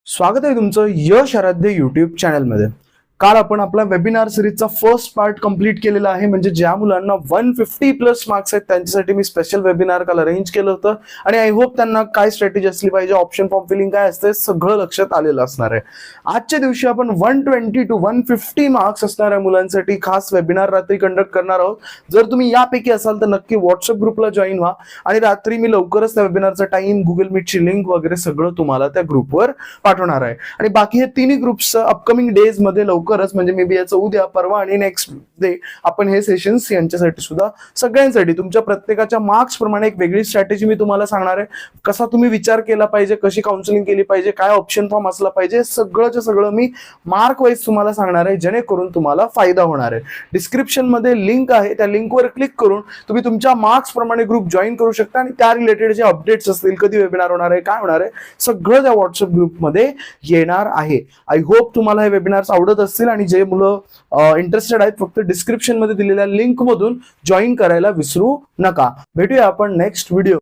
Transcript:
स्वागत आहे तुमचं यश आराध्य युट्यूब चॅनलमध्ये। काल आपण आपला वेबिनार सिरीजचा फर्स्ट पार्ट कंप्लीट केलेला आहे। म्हणजे ज्या मुलांना 150 प्लस मार्क्स आहेत त्यांच्यासाठी मी स्पेशल वेबिनार काल अरेंज केलं होतं आणि आय होप त्यांना काय स्ट्रॅटेजी असली पाहिजे, ऑप्शन फॉर्म फिलिंग काय असते सगळं लक्षात आलेलं असणार आहे। आजच्या दिवशी आपण 120 टू 150 मार्क्स असणाऱ्या मुलांसाठी खास वेबिनार रात्री कंडक्ट करणार आहोत। जर तुम्ही यापैकी असाल तर नक्की व्हॉट्सअप ग्रुपला जॉईन व्हा आणि रात्री मी लवकरच त्या वेबिनारचा टाइम, गुगल मीटची लिंक वगैरे सगळं तुम्हाला त्या ग्रुपवर पाठवणार आहे। आणि बाकी हे तिन्ही ग्रुप्स अपकमिंग डेज मध्ये लवकरच म्हणजे मे बी याचं उद्या, परवा आणि नेक्स्ट डे आपण हे सेशन्स यांच्यासाठी सुद्धा सगळ्यांसाठी तुमच्या प्रत्येकाच्या मार्क्स प्रमाणे एक वेगळी स्ट्रॅटेजी मी तुम्हाला सांगणार आहे। कसा तुम्ही विचार केला पाहिजे, कशी काउन्सिलिंग केली पाहिजे, काय ऑप्शन फॉर्म असला पाहिजे, सगळंच्या सगळं मी मार्क वाईज तुम्हाला सांगणार आहे, जेणेकरून तुम्हाला फायदा होणार आहे। डिस्क्रिप्शन मध्ये लिंक आहे, त्या लिंकवर क्लिक करून तुम्ही तुमच्या मार्क्स प्रमाणे ग्रुप जॉईन करू शकता आणि त्या रिलेटेड जे अपडेट्स असतील, कधी वेबिनार होणार आहे, काय होणार आहे, सगळं त्या व्हॉट्सअप ग्रुपमध्ये येणार आहे। आय होप तुम्हाला हे वेबिनार्स आवडत असतील आणि जे मुलं इंटरेस्टेड आहेत फक्त डिस्क्रिप्शन मध्ये दिलेल्या लिंक मधून जॉईन करायला विसरू नका। भेटूया आपण नेक्स्ट व्हिडिओ।